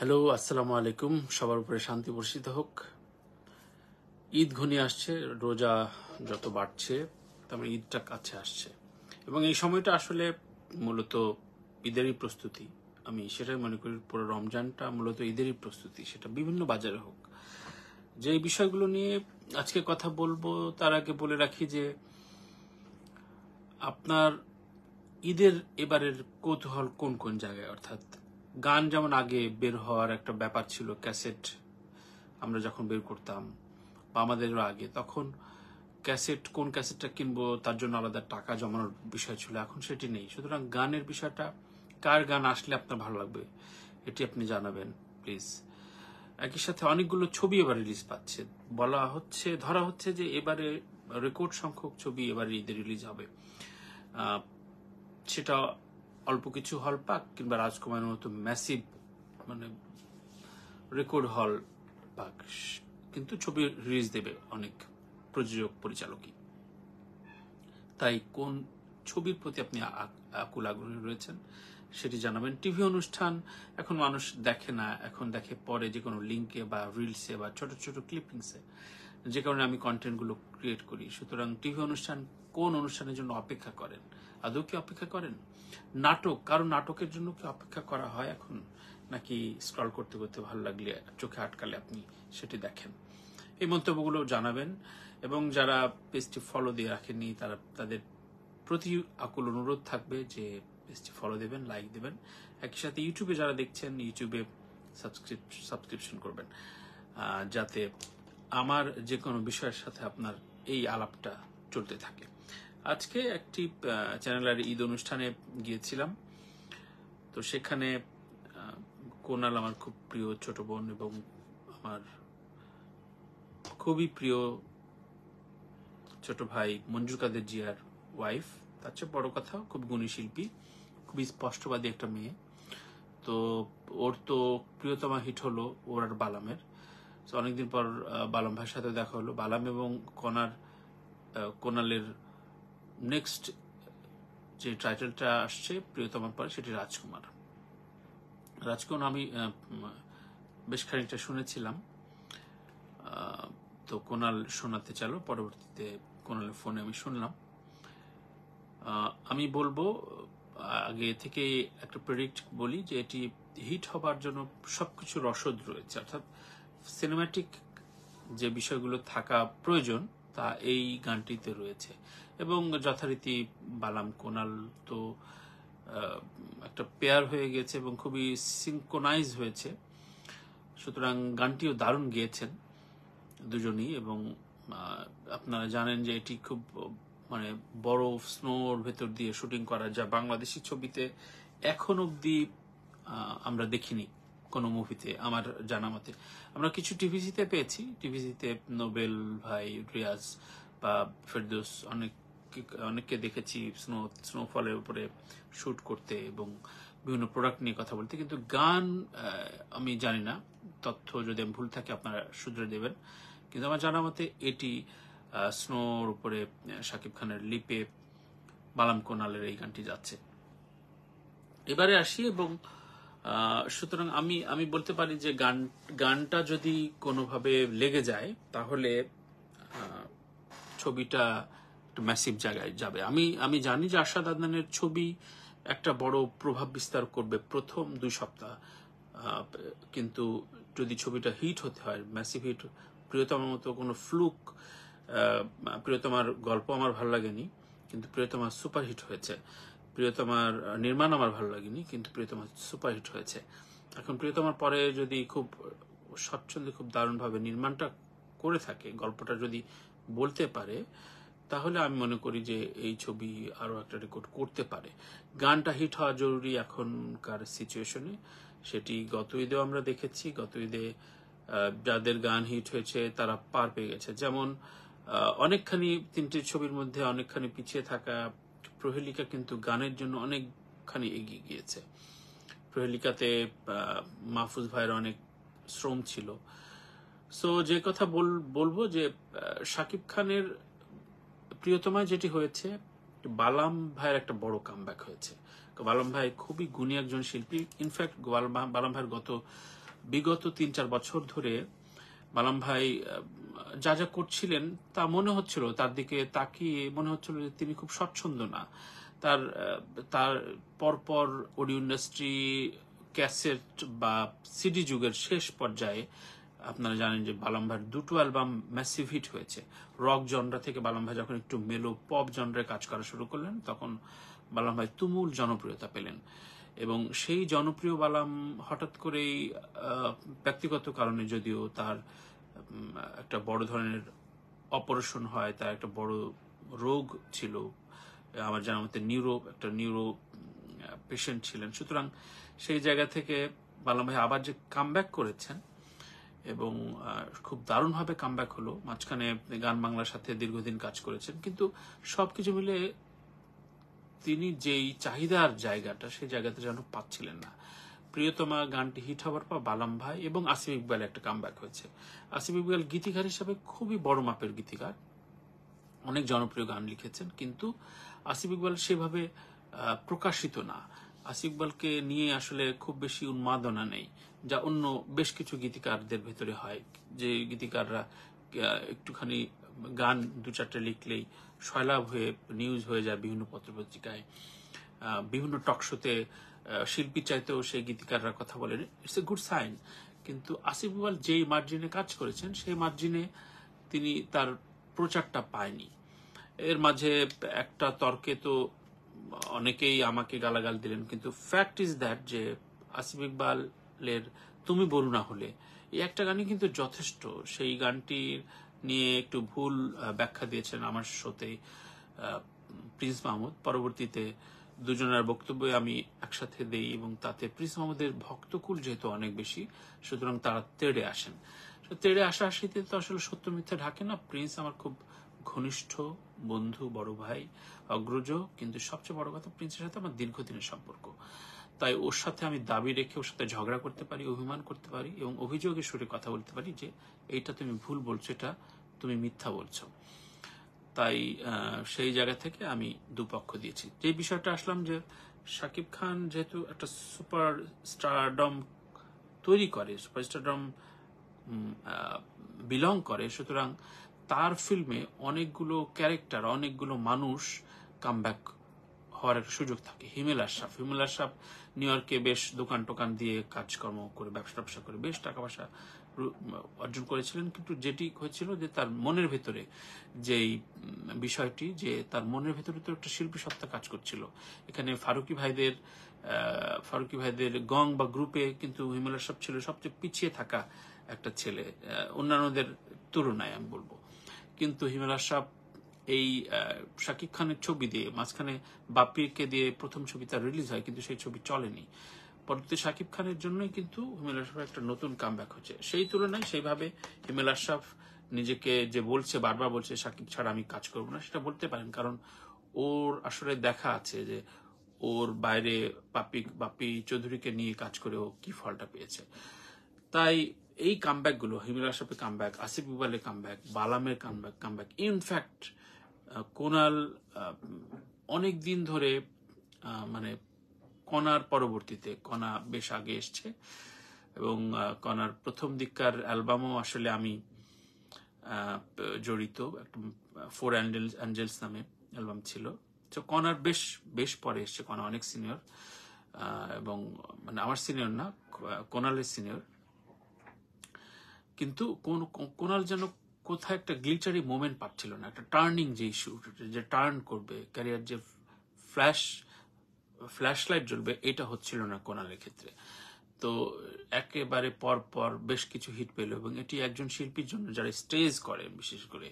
Hello, আসসালামু আলাইকুম। সবার উপরে শান্তি বর্ষিত হোক। ঈদ ঘনিয়ে আসছে, রোজা যত বাড়ছে তারপরে ঈদটা কাছে আসছে এবং এই সময়টা আসলে মূলত ঈদেরই প্রস্তুতি। আমি সেটাই মনে করি, পুরো রমজানটা মূলত ঈদেরই প্রস্তুতি, সেটা বিভিন্ন বাজারে হোক। যে এই বিষয়গুলো নিয়ে আজকে কথা বলবো তার আগে বলে রাখি যে আপনার ঈদের এবারের কৌতূহল কোন কোন জায়গায়, অর্থাৎ গান যেমন আগে বের হওয়ার একটা ব্যাপার ছিল, ক্যাসেট আমরা যখন বের করতাম বা আমাদেরও আগে, তখন ক্যাসেট কোন ক্যাসেটটা কিনবো তার জন্য আলাদা টাকা জমানোর বিষয় ছিল, এখন সেটি নেই। সুতরাং গানের বিষয়টা, কার গান আসলে আপনার ভালো লাগবে এটি আপনি জানাবেন প্লিজ। একই সাথে অনেকগুলো ছবি এবার রিলিজ পাচ্ছে, বলা হচ্ছে, ধরা হচ্ছে যে এবারে রেকর্ড সংখ্যক ছবি এবারে ঈদে রিলিজ হবে। সেটা অল্প কিছু হল পাক কিংবা রাজকুমারের মতো ম্যাসিভ মানে রেকর্ড হল পাক, কিন্তু ছবি রিলিজ দেবে অনেক প্রযোজক পরিচালকই। তাই কোন ছবির প্রতি আপনি আকুল আগ্রহী রয়েছেন সেটি জানাবেন। টিভি অনুষ্ঠান এখন মানুষ দেখে না, এখন দেখে পরে যে কোনো লিঙ্কে বা রিলসে বা ছোট ছোট ক্লিপিংসে, যে কারণে আমি কন্টেন্টগুলো ক্রিয়েট করি। সুতরাং টিভি অনুষ্ঠান, কোন অনুষ্ঠানের জন্য অপেক্ষা করেন? আদৌ কি অপেক্ষা করেন? নাটক, কারণ নাটকের জন্য কি অপেক্ষা করা হয় এখন, নাকি স্ক্রল করতে করতে ভালো লাগলে চোখে আটকালে আপনি সেটি দেখেন? এই মন্তব্যগুলো জানাবেন। এবং যারা পেজটি ফলো দিয়ে রাখেননি তাদের প্রতি আকুল অনুরোধ থাকবে যে পেজটি ফলো দেবেন, লাইক দেবেন। একই সাথে ইউটিউবে যারা দেখছেন, ইউটিউবে সাবস্ক্রিপশন করবেন, যাতে আমার যে কোনো বিষয়ের সাথে আপনার এই আলাপটা চলতে থাকে। আজকে একটি চ্যানেলের ঈদ অনুষ্ঠানে গিয়েছিলাম, তো সেখানে কোনাল আমার খুব প্রিয় ছোট বোন এবং আমার খুবই প্রিয় ছোট ভাই মঞ্জুর কাদের জিয়ার ওয়াইফ, তার চেয়ে বড় কথা খুব গুণী শিল্পী, খুবই স্পষ্টবাদী একটা মেয়ে। তো ওর তো প্রিয়তমা হিট হলো ওর আর বালামের। তো অনেকদিন পর বালাম ভাইয়ের সাথে দেখা হলো। বালাম এবং কোনালের নেক্সট যে টাইটেলটা আসছে প্রিয়তমার পরে, সেটি রাজকুমার। রাজকুমার আমি বেশ খানিকটা শুনেছিলাম, তো কোনাল শোনাতে চাইলো, পরবর্তীতে কোনালের ফোনে আমি শুনলাম। আমি বলবো, আগে থেকে একটা প্রেডিক্ট বলি যে এটি হিট হবার জন্য সবকিছু রসদ রয়েছে, অর্থাৎ সিনেম্যাটিক যে বিষয়গুলো থাকা প্রয়োজন তা এই গানটিতে রয়েছে। এবং যথারীতি বালাম কোনাল তো একটা পেয়ার হয়ে গেছে এবং খুবই সিনক্রোনাইজ হয়েছে। সুতরাং গানটিও দারুণ গেয়েছেন দুজনই। এবং আপনারা জানেন যে এটি খুব মানে বরফ স্নোর ভেতর দিয়ে শুটিং করা, যা বাংলাদেশি ছবিতে এখন অব্দি আমরা দেখিনি কোনো মুভিতে আমার জানা মতে। আমরা কিছু টিভিসিতে পেয়েছি, টিভিসিতে নোবেল ভাই, রিয়াজ বা ফেরদৌস, অনেককে দেখেছি স্নোফলের উপরে শুট করতে এবং বিভিন্ন প্রোডাক্ট নিয়ে কথা বলতে, কিন্তু গান আমি জানি না, তথ্য যদি আমি ভুল থাকে আপনারা শুধরে দেবেন। কিন্তু আমার জানা মতে এটি স্নোর উপরে শাকিব খানের লিপে বালাম কোনালের এই গানটি যাচ্ছে। এবারে আসি, এবং সুতরাং আমি বলতে পারি যে গানটা যদি কোনোভাবে লেগে যায় তাহলে ছবিটা একটা ম্যাসিভ জায়গায় যাবে। আমি জানি যে আরশাদ আদনানের ছবি একটা বড় প্রভাব বিস্তার করবে প্রথম 2 সপ্তাহ, কিন্তু যদি ছবিটা হিট হতে হয়, ম্যাসিভ হিট, প্রিয়তমার মতো কোনো ফ্লুক, প্রিয়তমার গল্প আমার ভালো লাগেনি কিন্তু প্রিয়তমা সুপারহিট হয়েছে, প্রিয়তমার নির্মাণ আমার ভালো লাগেনি কিন্তু প্রিয়তমা সুপারহিট হয়েছে। এখন প্রিয়তমার পরে যদি খুব স্বচ্ছন্দে খুব দারুণভাবে নির্মাণটা করে থাকে, গল্পটা যদি বলতে পারে, তাহলে আমি মনে করি যে এই ছবি আরো একটা রেকর্ড করতে পারে। গানটা হিট হওয়া জরুরি এখনকার সিচুয়েশনে, সেটি গত ঈদেও আমরা দেখেছি। গত ঈদে যাদের গান হিট হয়েছে তারা পার পেয়ে গেছে, যেমন অনেকখানি 3টে ছবির মধ্যে অনেকখানি পিছিয়ে থাকা প্রহেলিকা কিন্তু গানের জন্য অনেকখানি এগিয়ে গিয়েছে। প্রহেলিকাতে মাহফুজ ভাইয়ের অনেক শ্রম ছিল। সো যে কথা বলবো যে শাকিব খানের প্রিয়তমায় যেটি হয়েছে, বালাম ভাইয়ের একটা বড় কামব্যাক হয়েছে। বালাম ভাই খুবই গুণী একজন শিল্পী। ইনফ্যাক্ট বালাম ভাইয়ের গত বিগত 3-4 বছর ধরে বালাম ভাই যা যা করছিলেন তা মনে হচ্ছিল, তার দিকে তাকিয়ে মনে হচ্ছিল যে তিনি খুব স্বচ্ছন্দ না। তার তার পরপর অডিও ইন্ডাস্ট্রি ক্যাসেট বা সিডি যুগের শেষ পর্যায়ে আপনারা জানেন যে বালাম ভাইয়ের 2টো অ্যালবাম ম্যাসিভ হিট হয়েছে। রক জনরা থেকে বালাম ভাই যখন একটু মেলো পপ জনরে কাজ করা শুরু করলেন, তখন বালাম ভাই তুমুল জনপ্রিয়তা পেলেন। এবং সেই জনপ্রিয় বালাম হঠাৎ করেই ব্যক্তিগত কারণে, যদিও তার একটা বড় ধরনের অপারেশন হয়, তার একটা বড় রোগ ছিল, আমার জানা মতে নিউরো পেশেন্ট ছিলেন। সুতরাং সেই জায়গা থেকে বালাম ভাই আবার যে কামব্যাক করেছেন এবং খুব দারুণভাবে কামব্যাক হলো। মাঝখানে গান বাংলার সাথে দীর্ঘদিন কাজ করেছেন, কিন্তু সবকিছু মিলে তিনি যেই চাহিদার জায়গাটা, সেই জায়গাতে যেন পাচ্ছিলেন না। প্রিয়তমা গানটি হিট হওয়ার পর বালাম ভাই এবং আসিফ ইকবাল একটা কামব্যাক হয়েছে। আসিফ ইকবাল গীতিকার হিসাবে খুবই বড় মাপের গীতিকার, অনেক জনপ্রিয় গান লিখেছেন, কিন্তু আসিফ ইকবাল সেভাবে প্রকাশিত না। আসিফ ইকবালকে নিয়ে আসলে খুব বেশি উন্মাদনা নেই, যা অন্য বেশ কিছু গীতিকারদের ভেতরে হয়, যে গীতিকাররা একটুখানি গান 2-4টে লিখলেই সয়লাভ হয়ে নিউজ হয়ে যায় বিভিন্ন পত্রপত্রিকায়, বিভিন্ন টকশোতে শিল্পী চাইতেও সেই গীতিকাররা কথা বলেন। It's a good sign. কিন্তু আসিফ ইকবাল যেই মার্জিনে কাজ করেছেন, সেই মার্জিনে তিনি তার প্রচারটা পায়নি। এর মাঝে একটা তর্কে তো অনেকেই আমাকে গালাগাল দিলেন, কিন্তু ফ্যাক্ট ইজ দ্যাট যে আসিফ ইকবালের তুমি বলু না হলে এই একটা গানই কিন্তু যথেষ্ট। সেই গানটির নিয়ে একটু ভুল ব্যাখ্যা দিয়েছেন আমার শোতে প্রিন্স মাহমুদ। পরবর্তীতে দুজনের বক্তব্য আমি একসাথে দেই এবং তাতে প্রিন্স মাহমুদের ভক্তকুল যেহেতু অনেক বেশি, সুতরাং তারা তেড়ে আসেন। তেড়ে আসাতে তো আসলে সত্য মিথ্যা ঢাকে না। প্রিন্স আমার খুব ঘনিষ্ঠ বন্ধু, বড় ভাই, অগ্রজ, কিন্তু সবচেয়ে বড় কথা প্রিন্সের সাথে আমার দীর্ঘদিনের সম্পর্ক। তাই ওর সাথে আমি দাবি রেখে ওর সাথে ঝগড়া করতে পারি, অভিমান করতে পারি এবং অভিযোগের সুরে কথা বলতে পারি যে এইটা তুমি ভুল বলছো, এটা তুমি মিথ্যা বলছো। তাই সেই জায়গা থেকে আমি দুপক্ষ দিয়েছি। যে বিষয়টা আসলাম যে শাকিব খান যেহেতু একটা সুপার স্টারডম তৈরি করে, সুপার স্টারডম বিলং করে, সুতরাং তার ফিল্মে অনেকগুলো ক্যারেক্টার, অনেকগুলো মানুষ কামব্যাক হওয়ার একটা সুযোগ থাকে। হিমেল আশরাফ নিউ ইয়র্কে বেশ দোকান টোকান দিয়ে কাজকর্ম করে, ব্যবসা করে বেশ টাকা পয়সা অর্জন করেছিলেন, কিন্তু যেটি হয়েছিল যে তার মনের ভেতরে যেই বিষয়টি, যে তার মনের ভেতরে তো একটা শিল্পী সত্তা কাজ করছিল। এখানে ফারুকি ভাইদের গং বা গ্রুপে কিন্তু হিমেল আশরাফ ছিল সবচেয়ে পিছিয়ে থাকা একটা ছেলে অন্যান্যদের তুলনায়, আমি বলবো। কিন্তু হিমেল আশরাফ এই শাকিব খানের ছবি দিয়ে, মাঝখানে বাপ্পিকে দিয়ে প্রথম ছবি তার রিলিজ হয়, কিন্তু সেই ছবি চলেনি। পরবর্তী শাকিব খানের জন্যই কিন্তু হিমেল আশরাফের একটা নতুন কামব্যাক হচ্ছে। সেই তুলনায় সেইভাবে হিমেল আশরাফ নিজেকে যে বলছে, বারবার বলছে শাকিব ছাড়া আমি কাজ করবো না, সেটা বলতে পারেন, কারণ ওর আসলে দেখা আছে যে ওর বাইরে বাপ্পি চৌধুরীকে নিয়ে কাজ করে ও কি ফলটা পেয়েছে। তাই এই কামব্যাক গুলো, হিমেল আশরাফের কামব্যাক, আসিফ ইকবালের কামব্যাক, বালামের কামব্যাক, ইনফ্যাক্ট কোনাল অনেক দিন ধরে, মানে কণার পরবর্তীতে, কণা বেশ আগে এসছে এবং কণার প্রথম দিককার অ্যালবামও আসলে আমি জড়িত। একটা 4 অ্যাঞ্জেলস নামে অ্যালবাম ছিল। তো কণার বেশ পরে এসছে, কণা অনেক সিনিয়র এবং মানে আমার সিনিয়র না, কোনালের সিনিয়র। কিন্তু কোনাল যেন কোথায় একটা গ্লিচারি মোমেন্ট পাচ্ছিল না, একটা টার্নিং যে ইস্যু, যে টার্ন করবে ক্যারিয়ার, যে ফ্ল্যাশ লাইট জ্বলবে, এটা হচ্ছিল না কোনালের ক্ষেত্রে। তো একেবারে পর বেশ কিছু হিট পেল এবং এটি একজন শিল্পীর জন্য, যারা স্টেজ করেন বিশেষ করে,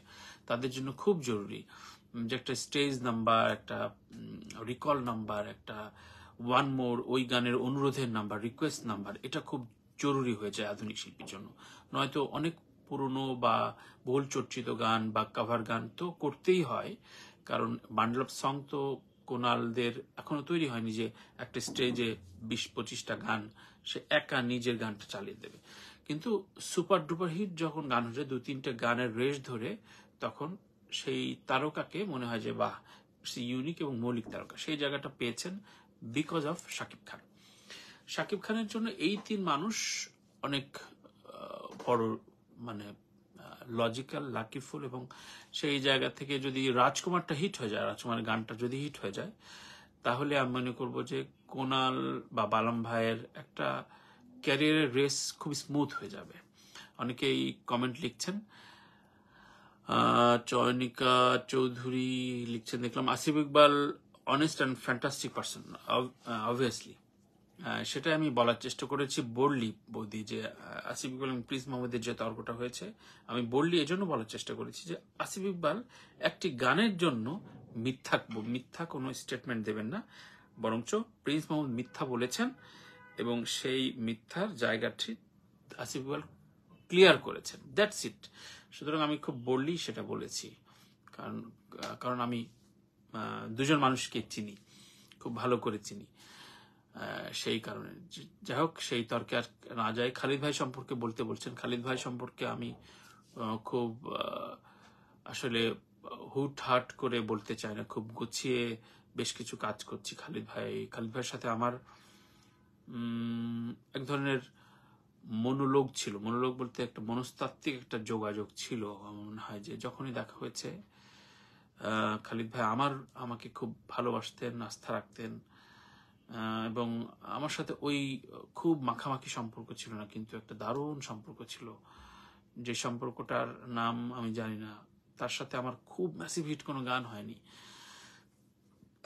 তাদের জন্য খুব জরুরি যে একটা স্টেজ নাম্বার, একটা রিকল নাম্বার, একটা ওয়ান মোর, ওই গানের অনুরোধের নাম্বার, রিকোয়েস্ট নাম্বার, এটা খুব জরুরি হয়ে যায় আধুনিক শিল্পীর জন্য। নয়তো অনেক পুরনো বা বহুল চর্চিত গান বা কাভার গান তো করতেই হয়, কারণ বান্ডল অফ সং তো কোনালদের এখনো তৈরি হয়নি যে একটা স্টেজে 20-25টা গান সে একা নিজের গানটা চালিয়ে দেবে। কিন্তু সুপার ডুপার হিট যখন গান হচ্ছে, 2-3টে গানের রেশ ধরে, তখন সেই তারকাকে মনে হয় যে বাহ, সে ইউনিক এবং মৌলিক তারকা। সেই জায়গাটা পেয়েছেন বিকজ অফ শাকিব খান। শাকিব খানের জন্য এই 3 মানুষ অনেক বড় মানে লজিক্যাল, লাকিফুল, এবং সেই জায়গা থেকে যদি রাজকুমারটা হিট হয়ে যায়, রাজকুমারের গানটা যদি হিট হয়ে যায়, তাহলে আমি মনে করব যে কোনাল বা বালাম ভাইয়ের একটা ক্যারিয়ারের রেস খুব স্মুথ হয়ে যাবে। অনেকেই কমেন্ট লিখছেন, চয়নিকা চৌধুরী লিখছেন দেখলাম, Asif Iqbal honest and fantastic person, obviously. সেটা আমি বলার চেষ্টা করেছি বোল্ডলি বৌদি, যে আসিফ ইকবাল এবং প্রিন্স মাহমুদের যে তর্কটা হয়েছে, আমি বোল্ডলি এজন্য বলার চেষ্টা করেছি যে আসিফ ইকবাল একটি গানের জন্য মিথ্যা কোনো স্টেটমেন্ট দেবেন না, বরঞ্চ প্রিন্স মাহমুদ মিথ্যা বলেছেন এবং সেই মিথ্যার জায়গাটি আসিফ ইকবাল ক্লিয়ার করেছেন, দ্যাটস ইট। সুতরাং আমি খুব বোল্ডলি সেটা বলেছি, কারণ আমি দুজন মানুষকে চিনি, খুব ভালো করে চিনি, সেই কারণে। যাই হোক, সেই তর্কে আর না যায়। খালিদ ভাই সম্পর্কে বলতে বলছেন, খালিদ ভাই সম্পর্কে আমি খুব আসলে হুটহাট করে বলতে চাই না, খুব গুছিয়ে বেশ কিছু কাজ করছি খালিদ ভাইয়ের সাথে আমার এক ধরনের মনোলোগ ছিল, মনোলোগ বলতে একটা মনস্তাত্ত্বিক একটা যোগাযোগ ছিল। আমার মনে হয় যে যখনই দেখা হয়েছে খালিদ ভাই আমাকে খুব ভালোবাসতেন, আস্থা রাখতেন, এবং আমার সাথে ওই খুব মাখামাখি সম্পর্ক ছিল না, কিন্তু একটা দারুণ সম্পর্ক ছিল, যে সম্পর্কটার নাম আমি জানি না। তার সাথে আমার খুব ম্যাসিভ হিট কোনো গান হয়নি,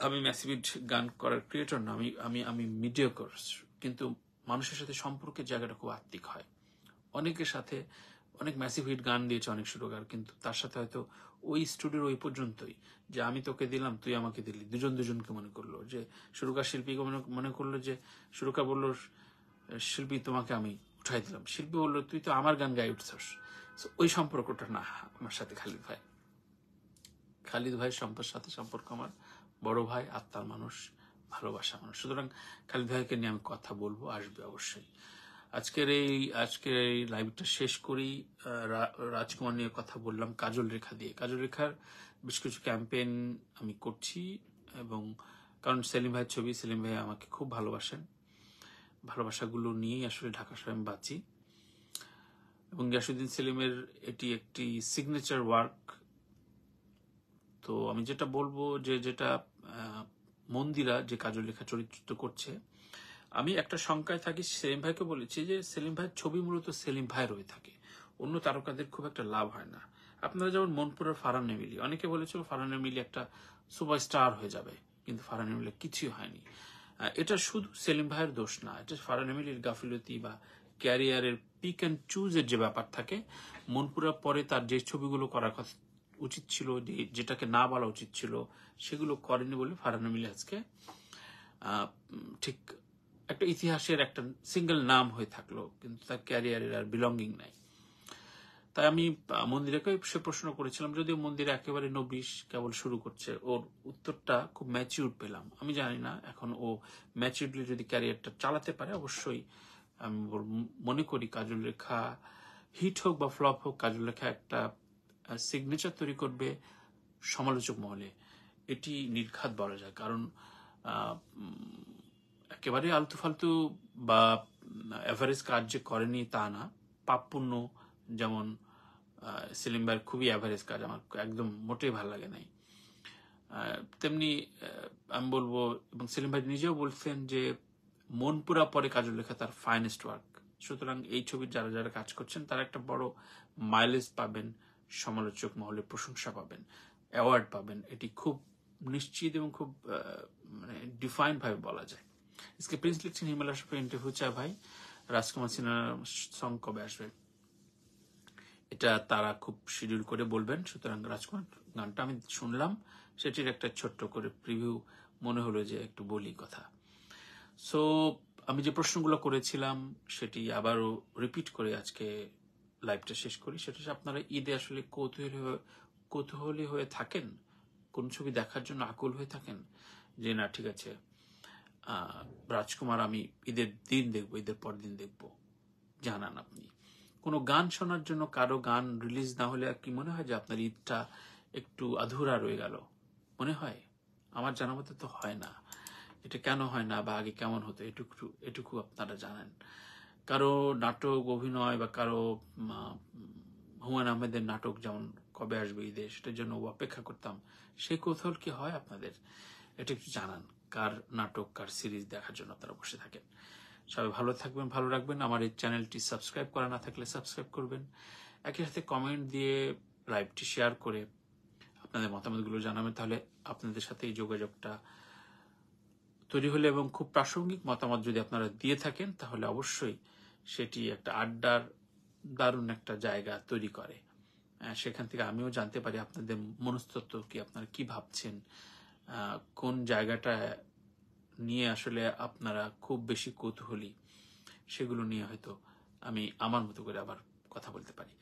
আমি ম্যাসিভ হিট গান করার ক্রিয়েটর না, আমি মিডিওকর, কিন্তু মানুষের সাথে সম্পর্কের জায়গাটা খুব আত্মিক হয়। অনেকের সাথে অনেক ম্যাসিভ হিট গান দিয়েছে অনেক সুরকার, কিন্তু তার সাথে হয়তো ওই স্টুডিওর ওই পর্যন্তই, যে আমি তোকে দিলাম তুই আমাকে দিলি, দুজনকে মনে করলো, যে সুরকার শিল্পীকে মনে করলো, যে সুরকার বললো শিল্পী তোমাকে আমি উঠাই দিলাম, শিল্পী বললো তুই তো আমার গান গায়ে উঠছস। ওই সম্পর্কটা না আমার সাথে খালিদ ভাইয়ের সাথে সম্পর্ক আমার বড় ভাই, আত্মার মানুষ, ভালোবাসা মানুষ। সুতরাং খালিদ ভাইকে নিয়ে আমি কথা বলবো, আসবে অবশ্যই। আজকের এই লাইভটা শেষ করি। রাজকুমার নিয়ে কথা বললাম, কাজল রেখার বেশ কিছু ক্যাম্পেইন আমি করছি, এবং কারণ সেলিম ভাইয়ের ছবি, সেলিম ভাই আমাকে খুব ভালোবাসেন, ভালোবাসাগুলো নিয়েই আসলে ঢাকা শহরে আমি বাঁচি, এবং গিয়াসউদ্দিন সেলিমের এটি একটি সিগনেচার ওয়ার্ক। তো আমি যেটা বলবো, যেটা মন্দিরা যে কাজল রেখা চরিত্র করছে, আমি একটা শঙ্কায় থাকি, সেলিম ভাইকে বলেছি যে সেলিম ভাইয়ের ছবি মূলত সেলিম ভাইয়ের হয়ে থাকে, অন্য তারকাদের খুব একটা লাভ হয় না। আপনারা যেমন মনপুরের ফারহান এমিলি, অনেকে বলেছিল ফারহান এমিলি একটা সুপারস্টার হয়ে যাবে, কিন্তু ফারহান এমিলি কিছুই হয়নি। এটা শুধু সেলিম ভাইয়ের দোষ না, এটা ফারহান এমিলির গাফিলতি বা ক্যারিয়ারের পিক অ্যান্ড চুজের যে ব্যাপার থাকে। মনপুরার পরে তার যে ছবিগুলো করার কথা উচিত ছিল, যেটাকে না বলা উচিত ছিল, সেগুলো করেনি বলে ফারহান এমিলি আজকে ঠিক একটা ইতিহাসের একটা সিঙ্গেল নাম হয়ে থাকলো, কিন্তু তার ক্যারিয়ারের আর বিলঙ্গিং নাই। তাই আমি মন্দিরাকে সে প্রশ্ন করেছিলাম, যদিও মন্দিরা একেবারে নবিশ, কেবল শুরু করছে, ওর উত্তরটা খুব ম্যাচিউর পেলাম। আমি জানি না এখন ও ম্যাচিউরলি যদি ক্যারিয়ারটা চালাতে পারে, অবশ্যই আমি মনে করি কাজল রেখা হিট হোক বা ফ্লপ হোক, কাজল রেখা একটা সিগনেচার তৈরি করবে সমালোচক মহলে, এটি নির্ঘাত বলা যায়। কারণ একেবারে আলতু ফালতু বা এভারেজ কাজ যে করেনি তা না, পাপপুণ্য যেমন সেলিম ভাইয়ের খুবই অ্যাভারেজ কাজ, আমার একদম মোটেই ভালো লাগে নাই, তেমনি আমি বলবো, এবং সেলিম ভাই নিজেও বলছেন যে মনপুরা পরে কাজল রেখা তার ফাইনেস্ট ওয়ার্ক। সুতরাং এই ছবির যারা যারা কাজ করছেন তারা একটা বড় মাইলেজ পাবেন, সমালোচক মহলে প্রশংসা পাবেন, অ্যাওয়ার্ড পাবেন, এটি খুব নিশ্চিত এবং খুব মানে ডিফাইন্ড ভাবে বলা যায়। इसके प्रिंस लिखছেন, হিমালয় সাথে ইন্টারভিউ চাই ভাই, রাজকুমার সিনহার সং কবে আসবে, এটা তারা খুব শিডিউল করে বলবেন। সুতরাং রাজকুমার গানটা আমি শুনলাম, সেটির একটা ছোট্ট করে প্রিভিউ মনে হলো যে একটু বলি কথা। সো আমি যে প্রশ্নগুলো করেছিলাম সেটি আবারও রিপিট করে আজকে লাইভটা শেষ করি। সেটা হচ্ছে, আপনারা ঈদে আসলে কৌতূহলী হয়ে থাকেন, কোন ছবি দেখার জন্য আকুল হয়ে থাকেন, যে না ঠিক আছে রাজকুমার আমি ঈদের দিন দেখবো, ঈদের পর দিন দেখবো, জানান আপনি। কোনো গান শোনার জন্য কারো গান রিলিজ না হলে আর কি মনে হয় যে আপনার ঈদটা একটু আধুরা রয়ে গেল? মনে হয়? আমার জানা মতে তো হয় না। এটা কেন হয় না বা আগে কেমন হতো, এটুকু আপনারা জানেন। কারো নাটক অভিনয় বা কারো হুমায়ুন আহমেদের নাটক যেমন কবে আসবে ঈদে, সেটার জন্য অপেক্ষা করতাম, সেই কৌতূহল কি হয় আপনাদের? এটা একটু জানান। কার নাটক, কার সিরিজ দেখার জন্য আপনারা বসে থাকেন। সবাই ভালো থাকবেন, ভালো রাখবেন। আমার এই চ্যানেলটি সাবস্ক্রাইব করা না থাকলে সাবস্ক্রাইব করবেন। একই সাথে কমেন্ট দিয়ে লাইভটি শেয়ার করে আপনাদের মতামতগুলো জানাবেন। তাহলে আপনাদের সাথে এই যোগাযোগটা তৈরি হলে এবং খুব প্রাসঙ্গিক মতামত যদি আপনারা দিয়ে থাকেন, তাহলে অবশ্যই সেটি একটা আড্ডার দারুণ একটা জায়গা তৈরি করে। সেখান থেকে আমিও জানতে পারি আপনাদের মনস্তত্ত্ব কি, আপনারা কি ভাবছেন, কোন জায়গাটা নিয়ে আসলে আপনারা খুব বেশি কৌতূহলী, সেগুলো নিয়ে হয়তো আমি আমার মতো করে আবার কথা বলতে পারি।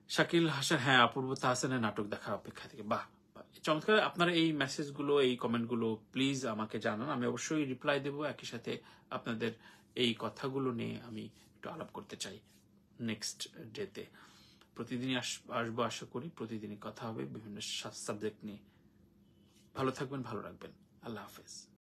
শাকিল হাসান, হ্যাঁ অপূর্ব তাহসানের নাটক দেখার অপেক্ষা থেকে। বাহ, চমৎকার। আপনারা এই মেসেজগুলো, এই কমেন্টগুলো প্লিজ আমাকে জানান, আমি অবশ্যই রিপ্লাই দেবো। একই সাথে আপনাদের এই কথাগুলো নিয়ে আমি একটু আলাপ করতে চাই নেক্সট ডেতে। প্রতিদিনই আসবো, আশা করি প্রতিদিনই কথা হবে বিভিন্ন সাবজেক্ট নিয়ে। ভালো থাকবেন, ভালো রাখবেন। আল্লাহ হাফেজ।